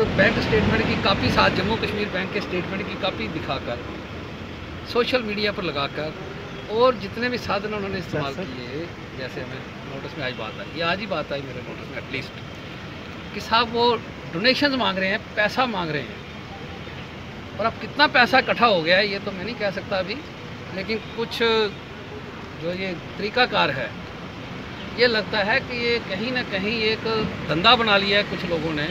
और bank statement की copy साथ जम्मू कश्मीर बैंक के स्टेटमेंट की कापी दिखाकर सोशल मीडिया पर लगाकर और जितने भी साधन उन्होंने इस्तेमाल किए, जैसे हमें नोटिस में आज बात आई, ये आज ही बात आई मेरे नोटिस में एटलीस्ट, कि साहब वो डोनेशन मांग रहे हैं, पैसा मांग रहे हैं। और अब कितना पैसा इकट्ठा हो गया है ये तो मैं नहीं कह सकता अभी, लेकिन कुछ जो ये तरीकाकार है, ये लगता है कि ये कहीं ना कहीं एक धंधा बना लिया है कुछ लोगों ने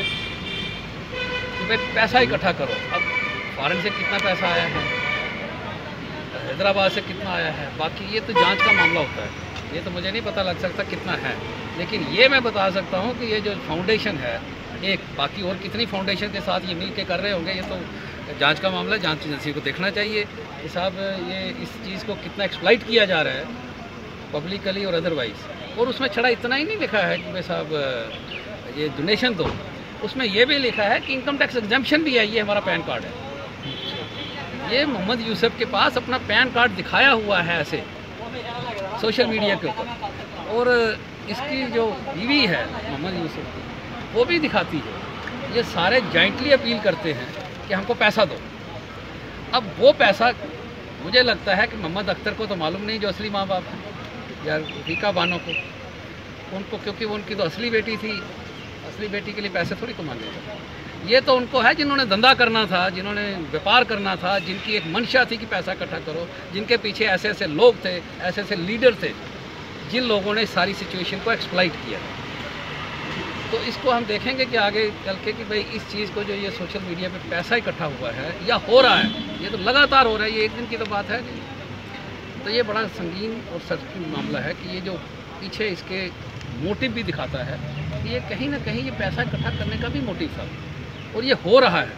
कि भाई पैसा इकट्ठा करो। अब फॉरेन से कितना पैसा आया है, हैदराबाद से कितना आया है, बाकी ये तो जांच का मामला होता है, ये तो मुझे नहीं पता लग सकता कितना है। लेकिन ये मैं बता सकता हूँ कि ये जो फाउंडेशन है एक, बाकी और कितनी फाउंडेशन के साथ ये मिल के कर रहे होंगे ये तो जांच का मामला है, जांच एजेंसी को देखना चाहिए कि साहब ये इस चीज़ को कितना एक्सप्लॉइट किया जा रहा है पब्लिकली और अदरवाइज़। और उसमें छड़ा इतना ही नहीं लिखा है कि भाई साहब ये डोनेशन दो, उसमें ये भी लिखा है कि इनकम टैक्स एग्जम्पशन भी है, ये हमारा पैन कार्ड है। ये मोहम्मद यूसुफ के पास अपना पैन कार्ड दिखाया हुआ है ऐसे सोशल मीडिया के ऊपर, और इसकी जो बीवी है मोहम्मद यूसुफ की वो भी दिखाती है। ये सारे जॉइंटली अपील करते हैं कि हमको पैसा दो। अब वो पैसा मुझे लगता है कि मोहम्मद अख्तर को तो मालूम नहीं, जो असली माँ बाप हैं, या रीका बानो को, उनको, क्योंकि वो उनकी तो असली बेटी थी, असली बेटी के लिए पैसे थोड़ी कमाने थे। ये तो उनको है जिन्होंने धंधा करना था, जिन्होंने व्यापार करना था, जिनकी एक मंशा थी कि पैसा इकट्ठा करो, जिनके पीछे ऐसे ऐसे लोग थे, ऐसे ऐसे लीडर थे, जिन लोगों ने सारी सिचुएशन को एक्सप्लॉइट किया। तो इसको हम देखेंगे कि आगे चल के कि भाई इस चीज़ को जो ये सोशल मीडिया पे पैसा इकट्ठा हुआ है या हो रहा है, ये तो लगातार हो रहा है, ये एक दिन की तो बात है नहीं। तो ये बड़ा संगीन और संकीर्ण मामला है कि ये जो पीछे इसके मोटिव भी दिखाता है कि ये कहीं ना कहीं ये पैसा इकट्ठा करने का भी मोटिव था और ये हो रहा है।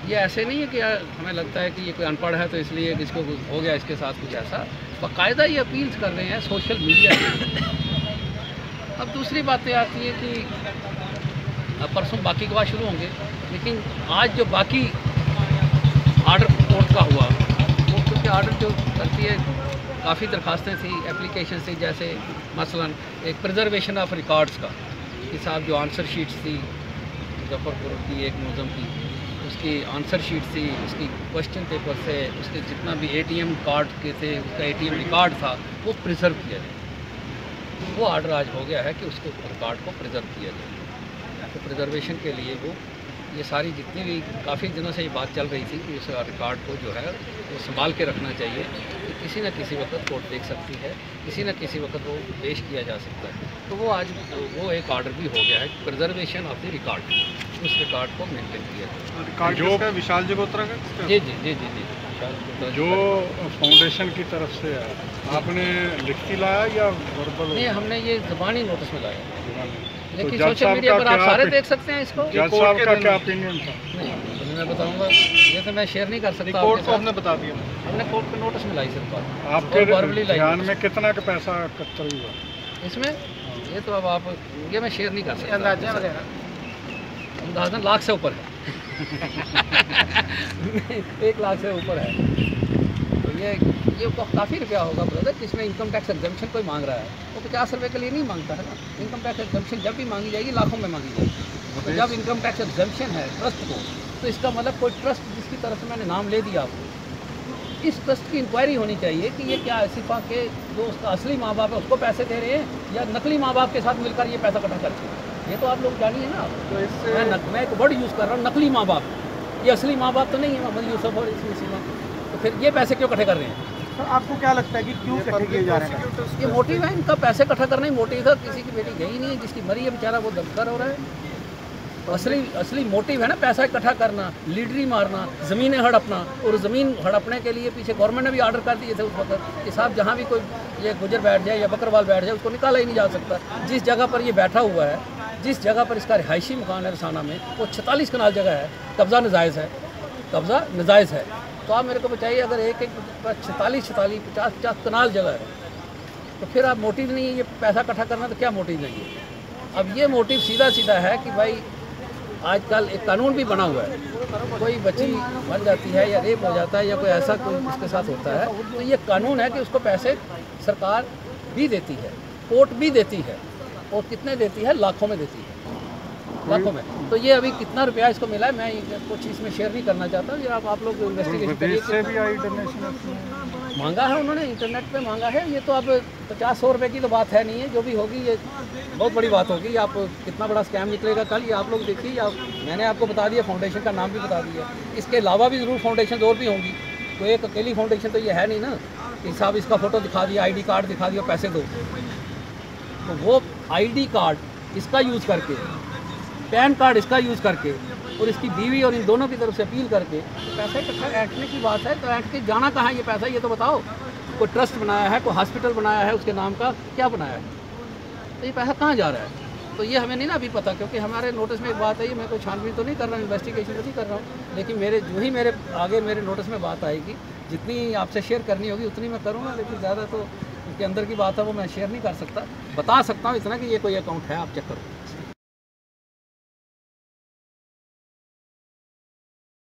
ये ऐसे नहीं है कि हमें लगता है कि ये कोई अनपढ़ है तो इसलिए इसको हो गया इसके साथ कुछ ऐसा, बाकायदा ये अपील्स कर रहे हैं सोशल मीडिया पे। अब दूसरी बातें आती है कि परसों बाकी के बाद शुरू होंगे, लेकिन आज जो बाकी आर्डर कोर्ट का हुआ, कोर्ट के आर्डर जो करती है, काफ़ी दरखास्तें थी, एप्लीकेशन थी, जैसे मसलन एक प्रिजर्वेशन ऑफ रिकॉर्ड्स का, कि साहब जो आंसर शीट्स थी मुजफ्फरपुर की एक मुलज़म की, उसकी आंसर शीट थी, उसकी क्वेश्चन पेपर से, उसके जितना भी ATM कार्ड के थे, उसका ATM रिकॉर्ड था, वो प्रिजर्व किया जाए। वो आर्डर आज हो गया है कि उसके रिकॉर्ड को प्रिजर्व किया जाए। तो प्रिजर्वेशन के लिए वो ये सारी जितनी भी काफ़ी दिनों से ये बात चल रही थी कि इस रिकॉर्ड को जो है वो संभाल के रखना चाहिए कि किसी न किसी वक्त कोर्ट देख सकती है, किसी न किसी वक्त वो पेश किया जा सकता है। तो वो आज वो एक आर्डर भी हो गया है, प्रिजर्वेशन ऑफ द रिकॉर्ड, उस रिकॉर्ड को मेंटेन किया जाए। रिकॉर्ड जो विशाल जगोत्रा का, जी जी जी जी जी जो फाउंडेशन की तरफ से है, आपने लिखती लाया या वर्बल? नहीं, हमने ये ज़बानी नोटिस में लाया, लेकिन तो सोशल मीडिया पर आप सारे देख सकते हैं इसको। जज साहब का क्या ओपिनियन था? नहीं तो मैं बताऊंगा, ये तो मैं शेयर नहीं कर सकता। कोर्ट को हमने बता दिया, हमने कोर्ट को नोटिस में लाई सिर्फ बात। आपके ध्यान में कितना का पैसा इकट्ठा हुआ इसमें? ये तो अब आप, ये मैं शेयर नहीं कर सकता, अंदाज़न लाख से ऊपर है। 1 लाख से ऊपर है। तो ये काफ़ी रुपया होगा ब्रदर, जिसमें इनकम टैक्स एग्जम्पशन कोई मांग रहा है, वो 50 रुपये के लिए नहीं मांगता है ना। इनकम टैक्स एग्जम्पशन जब भी मांगी जाएगी लाखों में मांगी जाएगी। तो जब इनकम टैक्स एग्जम्पशन है ट्रस्ट को, तो इसका मतलब कोई ट्रस्ट जिसकी तरफ से मैंने नाम ले दिया आपको, इस ट्रस्ट की इंक्वायरी होनी चाहिए कि ये क्या सिफा के जो उसका असली माँ बाप है उसको पैसे दे रहे हैं या नकली माँ बाप के साथ मिलकर ये पैसा इकट्ठा करते हैं। ये तो आप लोग जानिए ना। तो इससे मैं एक वर्ड यूज़ कर रहा हूँ, नकली माँ बाप। ये असली माँ बाप तो नहीं है मोहम्मद यूसुफ और इसमें सीमा, तो फिर ये पैसे क्यों इकट्ठे कर रहे हैं? तो आपको क्या लगता है कि क्यों इकट्ठे किए जा रहे हैं? ये मोटिव है इनका, पैसे इकट्ठा करना ही मोटिव था। किसी की बेटी गई नहीं है, जिसकी मरी है बेचारा वो दबकर हो रहा है। तो असली मोटिव है ना पैसा इकट्ठा करना, लीडरी मारना, ज़मीनें हड़पना। और ज़मीन हड़पने के लिए पीछे गवर्नमेंट ने भी आर्डर कर दिए थे उस वक्त कि साहब जहाँ भी कोई ये गुजर बैठ जाए या बकरवाल बैठ जाए, उसको निकाला ही नहीं जा सकता। जिस जगह पर ये बैठा हुआ है, जिस जगह पर इसका रिहायशी मकान है रसाना में, वो 46 कनाल जगह है, कब्ज़ा नजायज़ है, कब्ज़ा नजायज़ है। तो आप मेरे को बताइए, अगर एक 46 50 कनाल जगह है, तो फिर आप मोटिव नहीं है ये पैसा इकट्ठा करना, तो क्या मोटिव नहीं है? अब ये मोटिव सीधा सीधा है कि भाई आजकल एक कानून भी बना हुआ है, कोई बच्ची मर जाती है या रेप हो जाता है या कोई ऐसा कोई उसके साथ होता है, तो ये कानून है कि उसको पैसे सरकार भी देती है, कोर्ट भी देती है, और कितने देती है? लाखों में देती है। लाखों में। तो ये अभी कितना रुपया इसको मिला है मैं कुछ इसमें शेयर नहीं करना चाहता, ये आप लोग इन्वेस्टिगेशन करिए। विदेश से भी आई डोनेशन मांगा है उन्होंने, इंटरनेट पे मांगा है। ये तो अब 50-100 रुपये की तो बात है नहीं है, जो भी होगी ये बहुत बड़ी बात होगी। आप कितना बड़ा स्कैम निकलेगा कल, ये आप लोग देखिए। मैंने आपको बता दिया, फाउंडेशन का नाम भी बता दिया। इसके अलावा भी ज़रूर फाउंडेशन और भी होंगी, तो एक अकेली फाउंडेशन तो ये है नहीं ना कि साहब इसका फ़ोटो दिखा दिया, ID कार्ड दिखा दिया, पैसे दो। तो वो ID कार्ड इसका यूज़ करके, पैन कार्ड इसका यूज़ करके और इसकी बीवी और इन दोनों की तरफ से अपील करके पैसा इकट्ठा ऐंठने की बात है। तो ऐंठ के जाना कहाँ है ये पैसा, ये तो बताओ। कोई ट्रस्ट बनाया है, कोई हॉस्पिटल बनाया है उसके नाम का, क्या बनाया है, तो ये पैसा कहाँ जा रहा है? तो ये हमें नहीं ना अभी पता, क्योंकि हमारे नोटिस में एक बात है, मैं कोई छानबीन तो नहीं कर रहा हूँ, इन्वेस्टिगेशन तो नहीं कर रहा हूँ, लेकिन जो ही मेरे आगे मेरे नोटिस में बात आएगी, जितनी आपसे शेयर करनी होगी उतनी मैं करूँगा। लेकिन ज़्यादा तो उसके अंदर की बात है वो मैं शेयर नहीं कर सकता। बता सकता हूँ इतना कि ये कोई अकाउंट है, आप चेक करो।